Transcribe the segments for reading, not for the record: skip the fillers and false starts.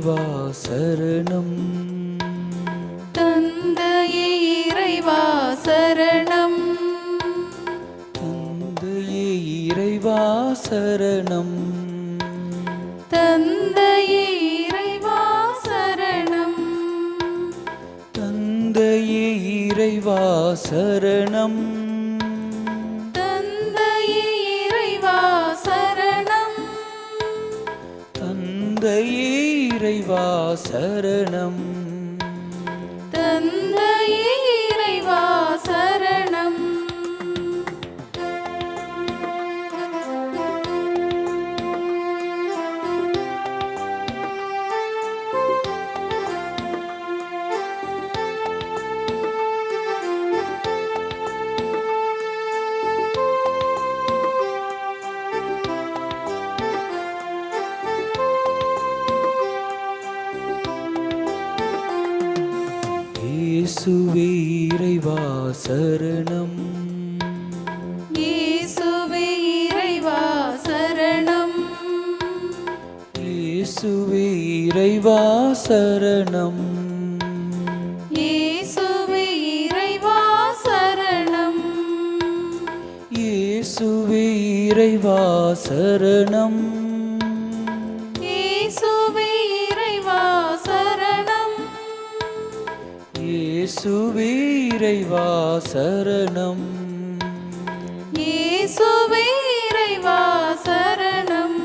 இறைவா சரணம். தந்தையே இறைவா சரணம். தந்தையே இறைவா சரணம். தந்தையே இறைவா சரணம். தந்தையே இறைவா சரணம். தந்தையே இறைவா சரணம். தந்தையே இறைவா சரணம். தந்தையே இறைவா சரணம். இயேசுவே இறைவா சரணம். இயேசுவே இறைவா சரணம். இயேசுவே இறைவா சரணம். இயேசுவே இறைவா சரணம். இயேசுவே இறைவா சரணம். இயேசுவே இறைவா சரணம். இயேசுவே இறைவா சரணம். இயேசுவே இறைவா சரணம்.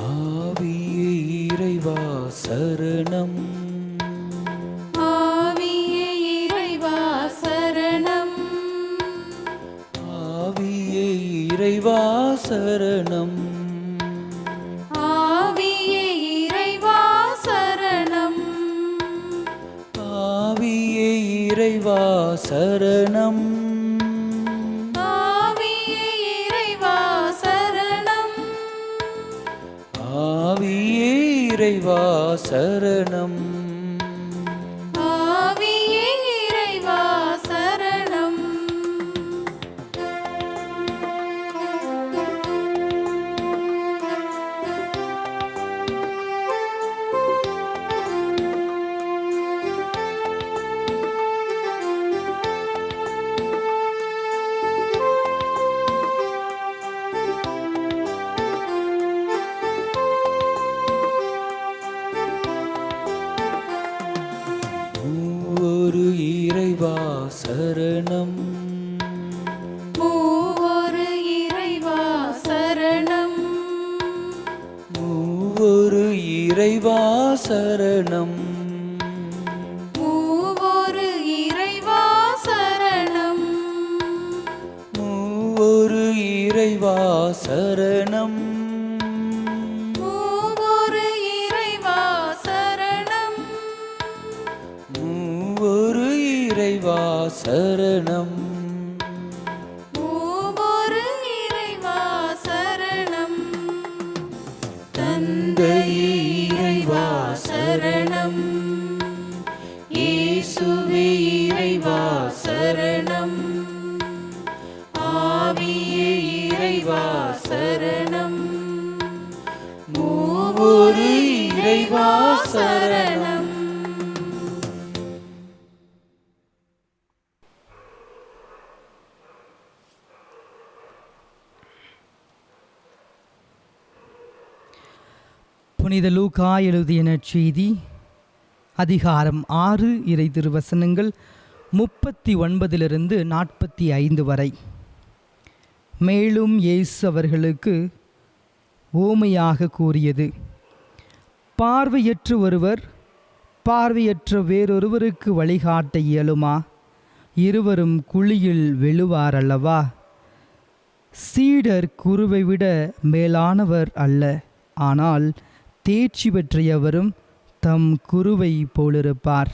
ஆவியே இறைவா சரணம். ஆவியே இறைவா சரணம். ஆவியே இறைவா சரணம். ஆவியே இறைவா சரணம். ஆவியே இறைவா சரணம். ஆவியே இறைவா சரணம். ஆவியே இறைவா சரணம். ஆவியே இறைவா சரணம். மூவொரு இறைவா சரணம். மூவொரு இறைவா சரணம். மூவொரு இறைவா சரணம். மூவொரு இறைவா சரணம். மூவொரு இறைவா சரணம். மூவொரு இறைவா சரணம். மூவொரு இறைவா சரணம். மூவொரு இறைவா சரணம். தந்தையே இறைவா சரணம். இயேசுவே இறைவா சரணம். ஆவியே இறைவா சரணம். மூவொரு இறைவா சரணம். புனித லூக்கா எழுதிய நற்செய்தி அதிகாரம் 6 இறை திருவசனங்கள் 39 45 வரை. மேலும் இயேசு அவர்களுக்கு ஓமையாக கூறியது, பார்வையற்ற ஒருவர் பார்வையற்ற வேறொருவருக்கு வழிகாட்ட இயலுமா? இருவரும் குழியில் விழுவார் அல்லவா? சீடர் குருவை விட மேலானவர் அல்ல, ஆனால் தேர்ச்சி பெற்றியவரும் தம் குருவை போலிருப்பார்.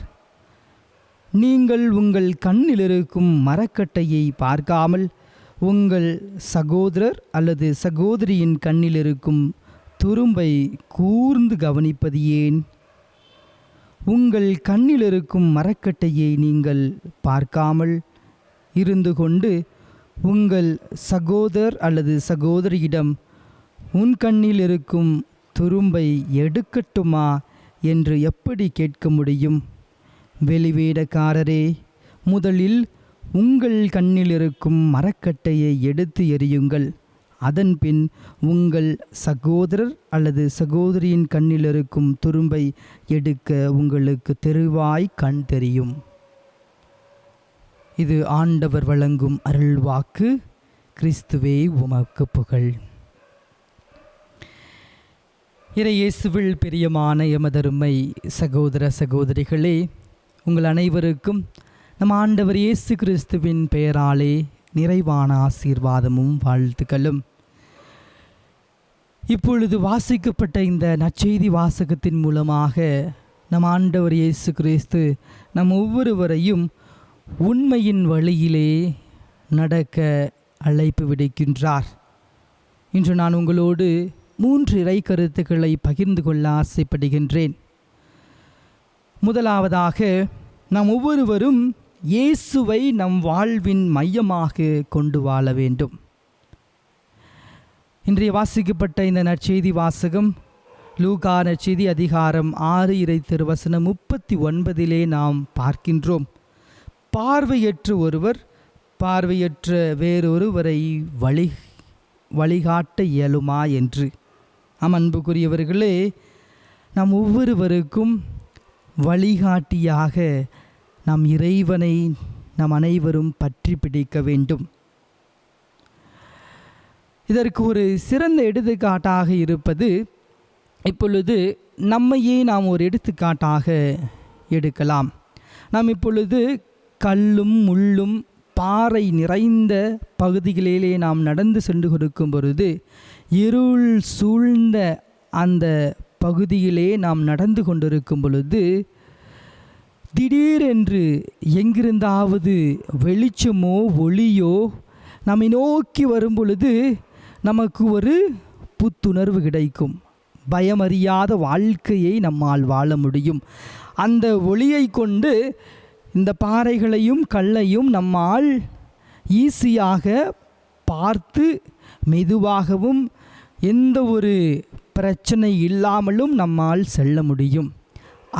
நீங்கள் உங்கள் கண்ணில் இருக்கும் மரக்கட்டையை பார்க்காமல் உங்கள் சகோதரர் அல்லது சகோதரியின் கண்ணில் இருக்கும் துரும்பை கூர்ந்து கவனிப்பது ஏன்? உங்கள் கண்ணில் இருக்கும் மரக்கட்டையை நீங்கள் பார்க்காமல் இருந்து கொண்டு உங்கள் சகோதரர் அல்லது சகோதரியிடம் உன் கண்ணில் இருக்கும் துரும்பை எடுக்கட்டுமா என்று எப்படி கேட்க முடியும்? வெளிவேடக்காரரே, முதலில் உங்கள் கண்ணில் இருக்கும் மரக்கட்டையை எடுத்து எறியுங்கள். அதன்பின் உங்கள் சகோதரர் அல்லது சகோதரியின் கண்ணில் இருக்கும் துரும்பை எடுக்க உங்களுக்கு தெளிவாய் கண் தெரியும். இது ஆண்டவர் வழங்கும் அருள்வாக்கு. கிறிஸ்துவே உமக்கு புகழ். இறையேசுவில் பிரியமான எமதருமை சகோதர சகோதரிகளே, உங்கள் அனைவருக்கும் நம் ஆண்டவர் இயேசு கிறிஸ்துவின் பெயராலே நிறைவான ஆசீர்வாதமும் வாழ்த்துக்களும். இப்பொழுது வாசிக்கப்பட்ட இந்த நற்செய்தி வாசகத்தின் மூலமாக நம் ஆண்டவர் இயேசு கிறிஸ்து நம் ஒவ்வொருவரையும் உண்மையின் வழியிலே நடக்க அழைப்பு விடுக்கின்றார். இன்று நான் உங்களோடு 3 இறை கருத்துக்களை பகிர்ந்து கொள்ள ஆசைப்படுகின்றேன். முதலாவதாக, நாம் ஒவ்வொருவரும் இயேசுவை நம் வாழ்வின் மையமாக கொண்டு வாழ வேண்டும். இன்றைய வாசிக்கப்பட்ட இந்த நற்செய்தி வாசகம் லூக்கா நற்செய்தி அதிகாரம் 6 இறை திருவசனம் 39 நாம் பார்க்கின்றோம். பார்வையற்ற ஒருவர் பார்வையற்ற வேறொருவரை வழிகாட்ட இயலுமா என்று. அன்புக்குரியவர்களே, நாம் ஒவ்வொருவருக்கும் வழிகாட்டியாக நாம் இறைவனை நாம் அனைவரும் பற்றி பிடிக்க வேண்டும். இதற்கு ஒரு சிறந்த எடுத்துக்காட்டாக இருப்பது, இப்பொழுது நம்மையே நாம் ஒரு எடுத்துக்காட்டாக எடுக்கலாம். நாம் இப்பொழுது கல்லும் முள்ளும் பாறை நிறைந்த பகுதிகளிலே நாம் நடந்து சென்று கொடுக்கும் பொழுது, இருள் சூழ்ந்த அந்த பகுதியிலே நாம் நடந்து கொண்டிருக்கும் பொழுது, திடீரென்று எங்கிருந்தாவது வெளிச்சமோ ஒளியோ நம்மை நோக்கி வரும் பொழுது நமக்கு ஒரு புத்துணர்வு கிடைக்கும். பயமறியாத வாழ்க்கையை நம்மால் வாழ முடியும். அந்த ஒளியை கொண்டு இந்த பாறைகளையும் கல்லையும் நம்மால் ஈஸியாக பார்த்து மெதுவாகவும் எந்த ஒரு பிரச்சனை இல்லாமலும் நம்மால் செல்ல முடியும்.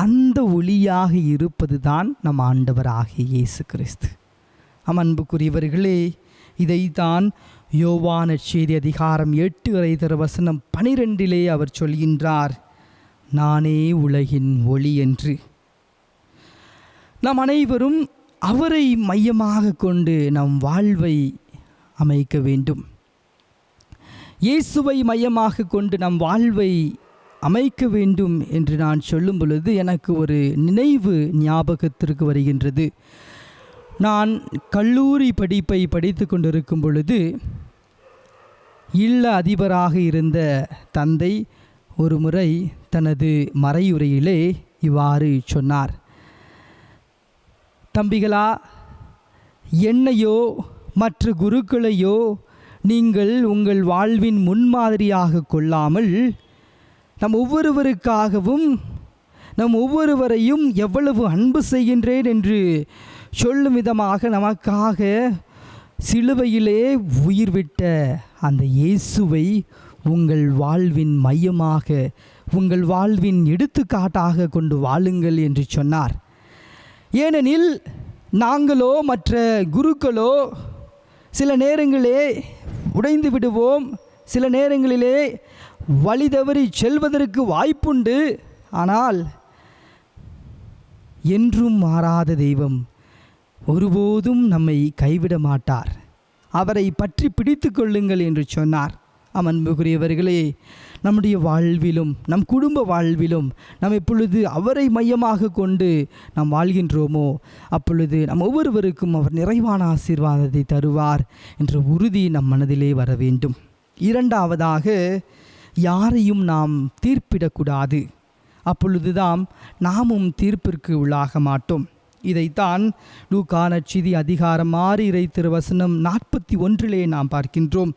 அந்த ஒளியாக இருப்பது தான் நம் ஆண்டவராகிய இயேசு கிறிஸ்து. அன்புக்குரியவர்களே, இதைத்தான் யோவான் நற்செய்தி அதிகாரம் 8 இறை திருவசனம் 12 அவர் சொல்கின்றார், நானே உலகின் ஒளி என்று. நாம் அனைவரும் அவரை மையமாக கொண்டு நம் வாழ்வை அமைக்க வேண்டும். இயேசுவை மையமாக கொண்டு நம் வாழ்வை அமைக்க வேண்டும் என்று நான் சொல்லும் பொழுது எனக்கு ஒரு நினைவு ஞாபகத்திற்கு வருகின்றது. நான் கல்லூரி படிப்பை படித்து கொண்டிருக்கும் பொழுது இல்ல அதிபராக இருந்த தந்தை ஒரு முறை தனது மறையுரையிலே இவ்வாறு சொன்னார், தம்பிகளா, என்னையோ மற்ற குருக்களையோ நீங்கள் உங்கள் வாழ்வின் முன்மாதிரியாக கொள்ளாமல் நம் ஒவ்வொருவருக்காகவும் நம் ஒவ்வொருவரையும் எவ்வளவு அன்பு செய்கின்றேன் என்று சொல்லும் விதமாக நமக்காக சிலுவையிலே உயிர் விட்ட அந்த இயேசுவை உங்கள் வாழ்வின் மையமாக, உங்கள் வாழ்வின் எடுத்துக்காட்டாக கொண்டு வாழுங்கள் என்று சொன்னார். ஏனெனில் நாங்களோ மற்ற குருக்களோ சில நேரங்களே உடைந்து விடுவோம், சில நேரங்களிலே வழி தவறி செல்வதற்கு வாய்ப்புண்டு. ஆனால் என்றும் மாறாத தெய்வம் ஒருபோதும் நம்மை கைவிட மாட்டார். அவரை பற்றி பிடித்து கொள்ளுங்கள் என்று சொன்னார். அன்புக்குரியவர்களே, நம்முடைய வாழ்விலும் நம் குடும்ப வாழ்விலும் நாம் எப்பொழுது அவரை மையமாக கொண்டு நாம் வாழ்கின்றோமோ அப்பொழுது நம் ஒவ்வொருவருக்கும் அவர் நிறைவான ஆசீர்வாதத்தை தருவார் என்ற உறுதி நம் மனதிலே வர வேண்டும். இரண்டாவதாக, யாரையும் நாம் தீர்ப்பிடக்கூடாது. அப்பொழுதுதான் நாமும் தீர்ப்பிற்கு உள்ளாக மாட்டோம். இதைத்தான் லூக்கா நற்செய்தி அதிகாரம் 6 இறை திருவசனம் 41 நாம் பார்க்கின்றோம்.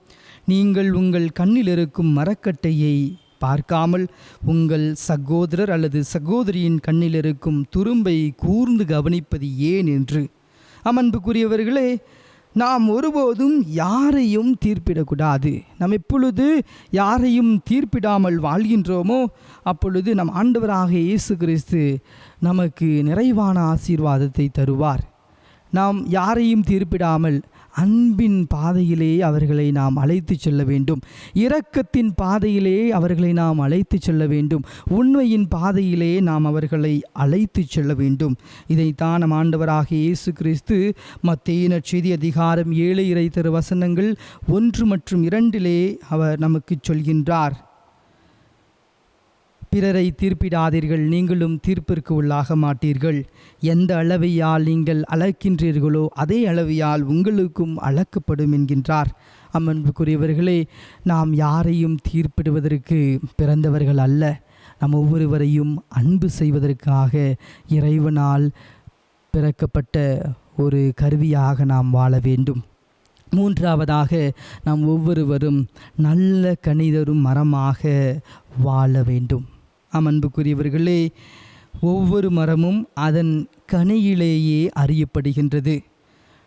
நீங்கள் உங்கள் கண்ணில் இருக்கும் மரக்கட்டையை பார்க்காமல் உங்கள் சகோதரர் அல்லது சகோதரியின் கண்ணில் இருக்கும் துரும்பை கூர்ந்து கவனிப்பது ஏன் என்று. அன்புக்குரியவர்களே, நாம் ஒருபோதும் யாரையும் தீர்ப்பிடக்கூடாது. நாம் எப்பொழுது யாரையும் தீர்ப்பிடாமல் வாழ்கின்றோமோ அப்பொழுது நம் ஆண்டவராக இயேசு கிறிஸ்து நமக்கு நிறைவான ஆசீர்வாதத்தை தருவார். நாம் யாரையும் தீர்ப்பிடாமல் அன்பின் பாதையிலே அவர்களை நாம் அழைத்து செல்ல வேண்டும். இரக்கத்தின் பாதையிலே அவர்களை நாம் அழைத்து செல்ல வேண்டும். உண்மையின் பாதையிலே நாம் அவர்களை அழைத்து செல்ல வேண்டும். இதைத்தான் நம் ஆண்டவராக இயேசு கிறிஸ்து மத்தேயு நற்செய்தி அதிகாரம் 7 இறை திருவசனங்கள் 1 மற்றும் 2 அவர் நமக்கு சொல்கின்றார். பிறரை தீர்ப்பிடாதீர்கள், நீங்களும் தீர்ப்பிற்கு உள்ளாக மாட்டீர்கள். எந்த அளவையால் நீங்கள் அளக்கின்றீர்களோ அதே அளவையால் உங்களுக்கும் அளக்கப்படும் என்கின்றார். அன்புக்குரியவர்களே, நாம் யாரையும் தீர்ப்பிடுவதற்கு பிறந்தவர்கள் அல்ல. நம் ஒவ்வொருவரையும் அன்பு செய்வதற்காக இறைவனால் பிறக்கப்பட்ட ஒரு கருவியாக நாம் வாழ வேண்டும். மூன்றாவதாக, நாம் ஒவ்வொருவரும் நல்ல கனிதரும் மரமாக வாழ வேண்டும். அன்புக்குரியவர்களே, ஒவ்வொரு மரமும் அதன் கனியிலேயே அறியப்படுகின்றது.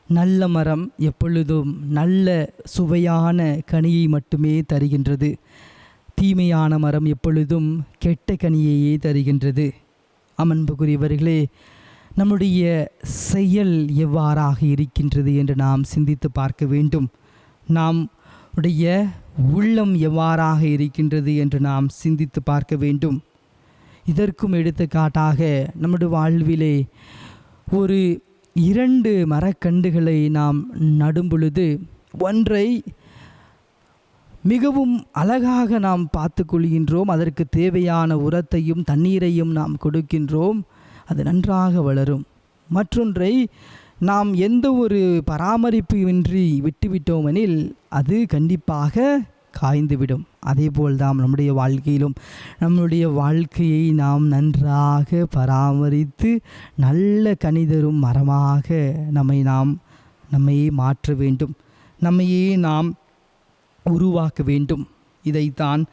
நல்ல மரம் எப்பொழுதும் நல்ல சுவையான கனியை மட்டுமே தருகின்றது. தீமையான மரம் எப்பொழுதும் கெட்ட கனியையே தருகின்றது. அன்புக்குரியவர்களே, நம்முடைய செயல் எவ்வாறாக இருக்கின்றது என்று நாம் சிந்தித்து பார்க்க வேண்டும். நாம் உடைய உள்ளம் எவ்வாறாக இருக்கின்றது என்று நாம் சிந்தித்து பார்க்க வேண்டும். இதற்கும் எடுத்துக்காட்டாக நம்முடைய வாழ்விலே ஒரு 2 மரக்கன்றுகளை நாம் நடும் பொழுது ஒன்றை மிகவும் அழகாக நாம் பார்த்து கொள்கின்றோம். அதற்கு தேவையான உரத்தையும் தண்ணீரையும் நாம் கொடுக்கின்றோம். அது நன்றாக வளரும். மற்றொன்றை நாம் எந்த ஒரு பராமரிப்புமின்றி விட்டுவிட்டோமெனில் அது கண்டிப்பாக காய்ந்துவிடும். அதேபோல்தான் நம்முடைய வாழ்க்கையிலும் நம்முடைய வாழ்க்கையை நாம் நன்றாக பராமரித்து நல்ல கனிதரும் மரமாக நம்மையே மாற்ற வேண்டும். நம்மையே நாம் உருவாக்க வேண்டும். இதைத்தான்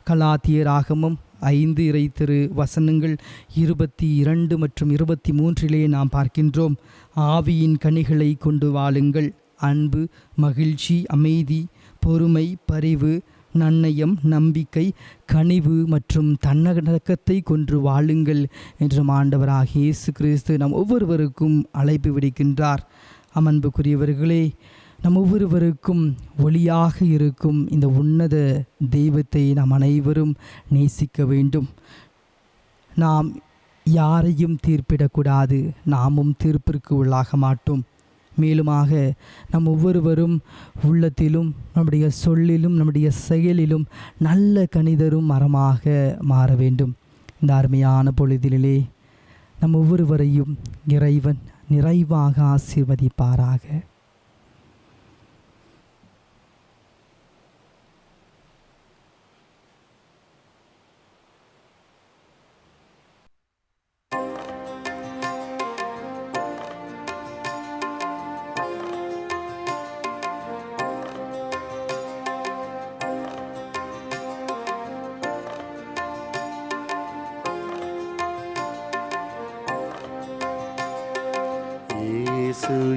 கலாத்தியராகமம் 5 இறை திரு வசனங்கள் 22 மற்றும் 23 நாம் பார்க்கின்றோம். ஆவியின் கனிகளை கொண்டு வாழுங்கள். அன்பு, மகிழ்ச்சி, அமைதி, பொறுமை, பரிவு, நன்னயம், நம்பிக்கை, கனிவு மற்றும் தன்னடக்கத்தை கொன்று வாழுங்கள் என்று ஆண்டவராக இயேசு கிறிஸ்து நம் ஒவ்வொருவருக்கும் அழைப்பு விடுக்கின்றார். அன்புக்குரியவர்களே, நம் ஒவ்வொருவருக்கும் ஒளியாக இருக்கும் இந்த உன்னத தெய்வத்தை நாம் அனைவரும் நேசிக்க வேண்டும். நாம் யாரையும் தீர்ப்பிடக்கூடாது. நாமும் தீர்ப்பிற்கு உள்ளாக மாட்டோம். மேலுமாக நம் ஒவ்வொருவரும் உள்ளத்திலும் நம்முடைய சொல்லிலும் நம்முடைய செயலிலும் நல்ல கனிதரும் மரமாக மாற வேண்டும். இந்த அருமையான பொழுதிலே நம் ஒவ்வொருவரையும் இறைவன் நிறைவாக ஆசீர்வதிப்பாராக.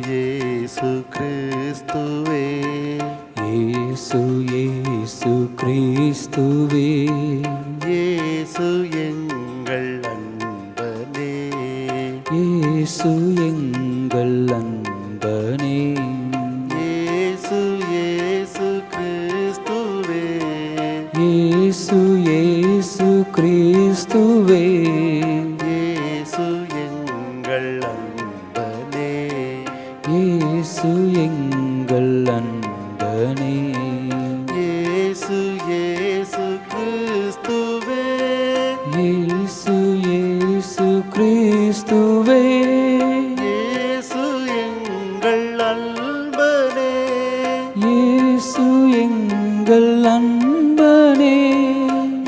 இயேசு கிறிஸ்துவே, இயேசு இயேசு கிறிஸ்துவே, இயேசு எங்கள் அன்பனே, இயேசு எங்கள் அன்பனே, இயேசு இயேசு கிறிஸ்துவே, இயேசு இயேசு கிறிஸ்துவே, இயேசு எங்கள் அன்பனே, இயேசு எங்கள் அன்பனே, இயேசு இயேசு கிறிஸ்துவே, இயேசு இயேசு கிறிஸ்துவே, இயேசு எங்கள் அன்பனே, இயேசு எங்கள் அன்பனே,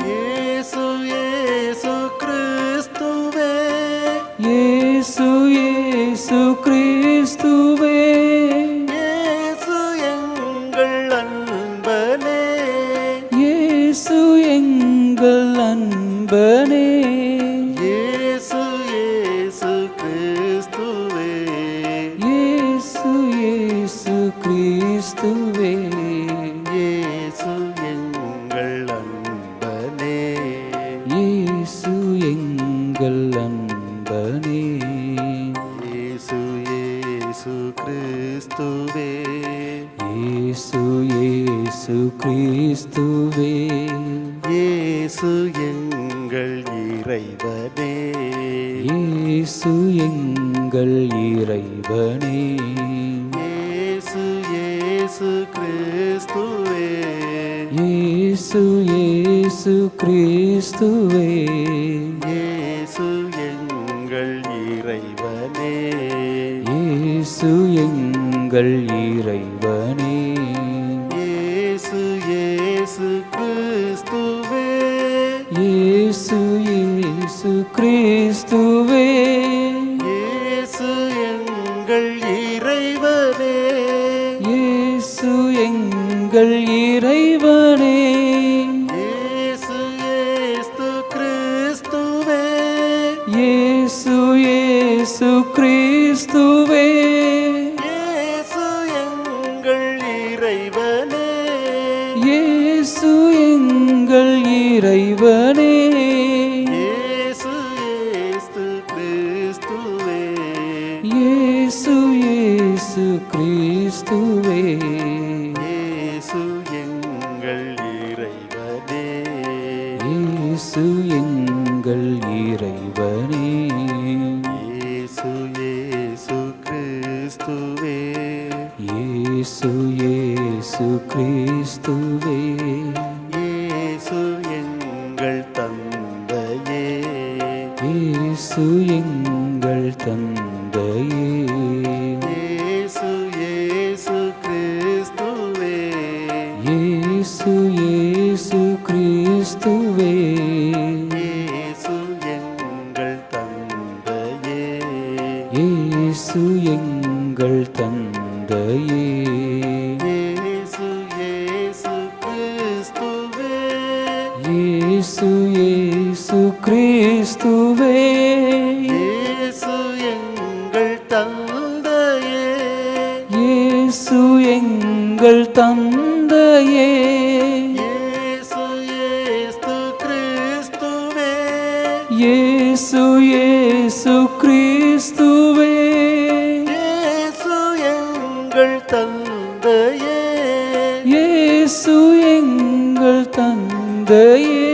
இயேசு இயேசு கிறிஸ்துவே, இயேசு இயேசு இயேசு கிறிஸ்துவே இயேசு இயேசு கிறிஸ்துவே இயேசு எங்கள் இறைவனே இயேசு எங்கள் இறைவனே இயேசு இயேசு கிறிஸ்துவே இயேசு இயேசு கிறிஸ்துவே இயேசு எங்கள் இறைவனே இயேசு எங்கள் இறைவனே இயேசு இயேசு கிறிஸ்துவே இயேசு இயேசு கிறிஸ்துவே இயேசு எங்கள் இறைவனே இயேசு எங்கள் இறைவனே இயேசு இயேசு கிறிஸ்துவே இயேசு இயேசு கிறிஸ்துவே இயேசு எங்கள் இறைவனே இயேசு எங்கள் இறைவனே இயேசு இயேசு கிறிஸ்துவே இயேசு இயேசு கிறிஸ்துவே இயேசு எங்கள் இறைவனே இயேசு எங்கள் இறைவனே இயேசு இயேசு கிறிஸ்துவே இயேசு இயேசு கிறிஸ்துவே இயேசு எங்கள் தந்தையே இயேசு எங்கள் தந்தையே இயேசு இயேசு கிறிஸ்துவே இயேசு இயேசு கிறிஸ்துவே இயேசு எங்கள் தந்தையே இயேசு எங்கள் தந்தையே இயேசு இயேசு கிறிஸ்துவே இயேசு இயேசு கிறிஸ்துவே இயேசு எங்கள் தந்தையே இயேசு எங்கள் தந்தையே இயேசு இயேசு கிறிஸ்துவே இயேசு இயேசு கிறிஸ்துவே இயேசு எங்கள் தந்தையே இயேசு எங்கள் தந்தையே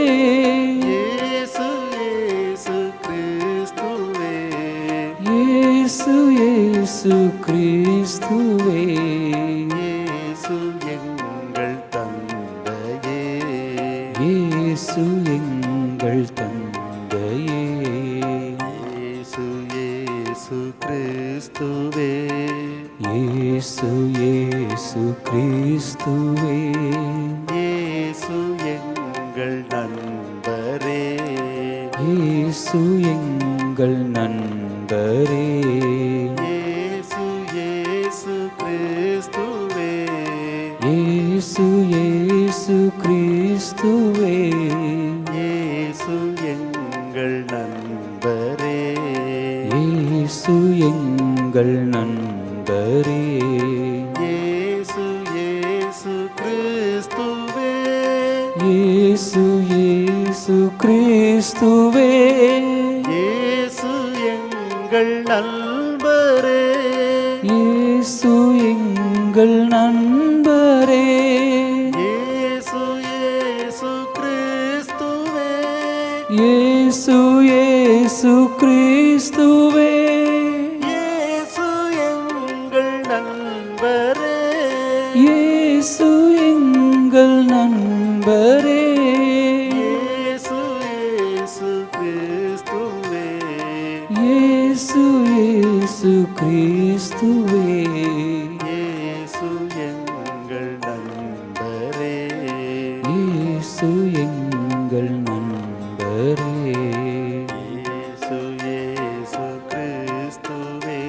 இயேசு இயேசு கிறிஸ்துவே இயேசு இயேசு கிறிஸ்துவே இயேசு எங்கள் தந்தையே இயேசு எங்கள் தந்தையே இயேசு இயேசு கிறிஸ்துவே இயேசு இயேசு கிறிஸ்துவே இயேசு எங்கள் நண்பரே இயேசு எங்கள் நண்பரே இயேசு இயேசு கிறிஸ்துவே இயேசு இயேசு கிறிஸ்துவே இயேசு எங்கள் நண்பரே இயேசு எங்கள் நண்பரே இயேசு இயேசு கிறிஸ்துவே இயேசு இயேசு கிறிஸ்துவே இயேசு எங்கள் நண்பரே இயேசு எங்கள் நண்பரே இயேசு இயேசு கிறிஸ்துவே இயேசு இயேசு கிறிஸ்துவே இயேசு எங்கள் நண்பரே இயேசு எங்கள் நண்பரே இயேசு இயேசு கிறிஸ்துவே இயேசு இயேசு கிறிஸ்துவே இயேசு எங்கள் நண்பரே இயேசு எங்கள் நண்பரே இயேசு இயேசு கிறிஸ்துவே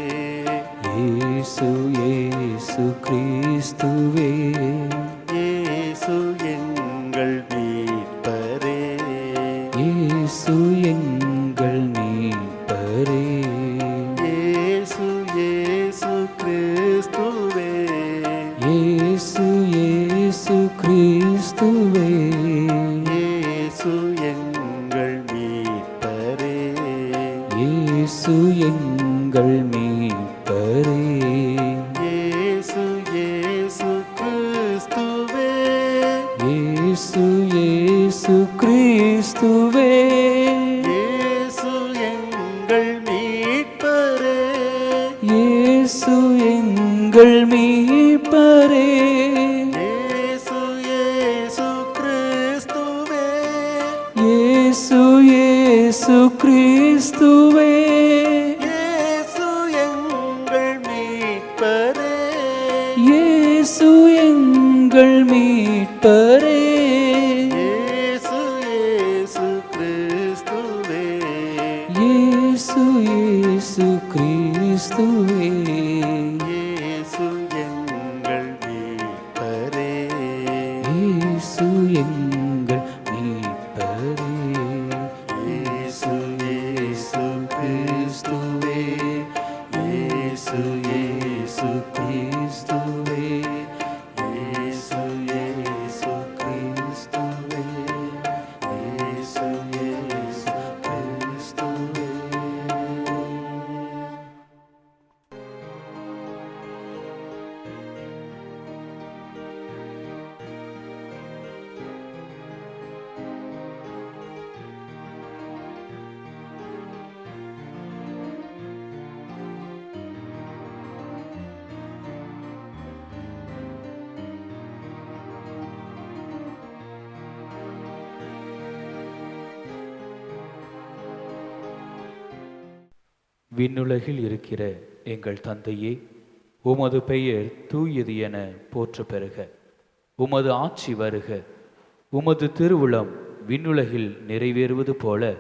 இயேசு இயேசு கிறிஸ்துவே இயேசு எங்கள் மீட்பரே இயேசு எங்கள் மீட்பரே இயேசு இயேசு கிறிஸ்துவே இயேசு இயேசு கிறிஸ்துவே இயேசு எங்கள் மீட்பரே இயேசு எங்கள் மீட்பரே எங்கள் மீட்பரே. இயேசு இயேசு கிறிஸ்துவே, இயேசு இயேசு கிறிஸ்துவே, இயேசு எங்கள் மீட்பரே, இயேசு எங்கள் மீட்பரே. இயேசு இயேசு கிறிஸ்துவே, இயேசு இயேசு கிறிஸ்துவே, இயேசு எங்கள் மீட்பரே, இயேசு எங்கள் மீட்பரே. இயேசு இயேசு கிறிஸ்துவே, இயேசு இயேசு கிறிஸ்துவே, இயேசு இயேசு கிறிஸ்துவே, இயேசு இயேசு கிறிஸ்துவே. விண்ணுலகில் இருக்கிற எங்கள் தந்தையே, உமது பெயர் தூயது என போற்ற பெறுக. உமது ஆட்சி வருக. உமது திருவுளம் விண்ணுலகில் நிறைவேறுவது போல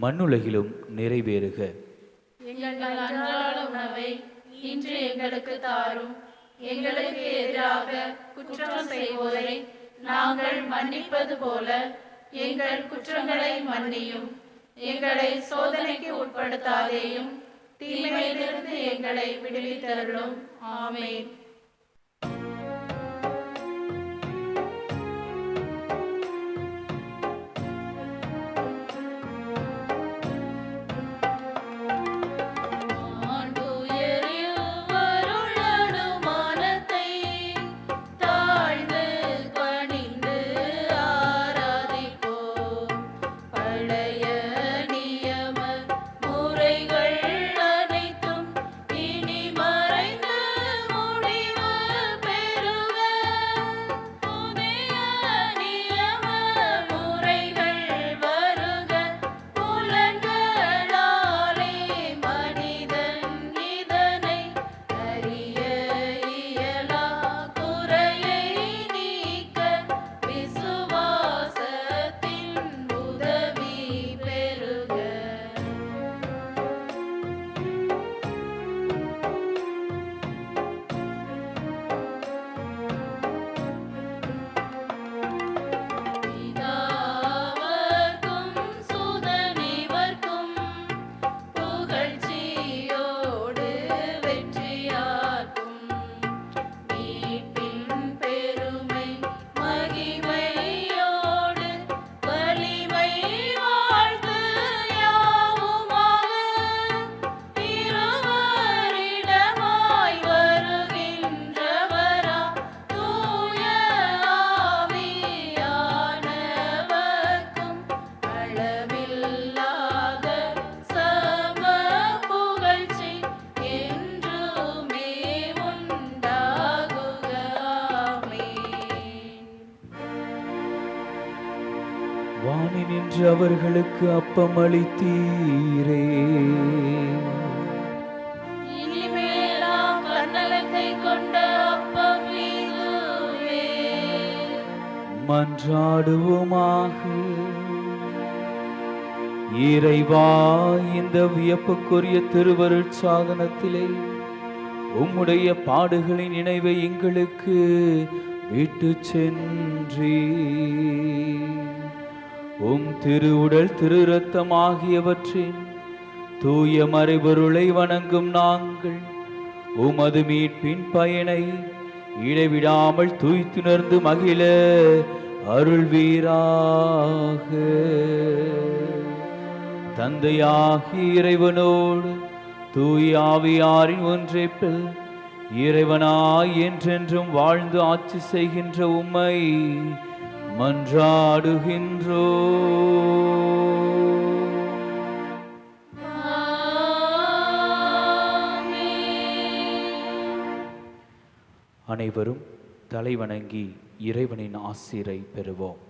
மண்ணுலகிலும் நிறைவேறுக. எங்கள் அன்றாட உணவை இன்று எங்களுக்கு தாரும். எங்களுக்கு எதிராக குற்றம் செய்வோரை நாங்கள் மன்னிப்பது போல எங்கள் குற்றங்களை மன்னியும். எங்களை சோதனைக்கு உட்படுத்தாதேயும், தீமையிலிருந்து எங்களை விடுவித்தருளும். ஆமென். வானினின்று அவர்களுக்கு அப்பம் அளித்தீரே. இனிமேலாம் கன்னலத்தை கொண்ட அப்பம் இதுவே. மன்றாடுவோமாக. இறைவா, இந்த வியப்புக்குரிய திருவருட் சாதனத்திலே உம்முடைய பாடுகளின் நினைவை எங்களுக்கு விட்டு சென்றீ. உம் திருவுடல் திரு இரத்தம் ஆகியவற்றின் தூய மறைபொருளை வணங்கும் நாங்கள் உமது மீட்பின் பயனை இடைவிடாமல் தூய்த்துணர்ந்து மகிழ அருள்வீராக. தந்தையாகி இறைவனோடு தூய ஆவியாரின் ஒன்றைப்பில் இறைவனாய் என்றென்றும் வாழ்ந்து ஆட்சி செய்கின்ற உம்மை மன்றாடுகின்றோ. ஆமென். அனைவரும் தலைவணங்கி இறைவனின் ஆசிரை பெறுவோம்.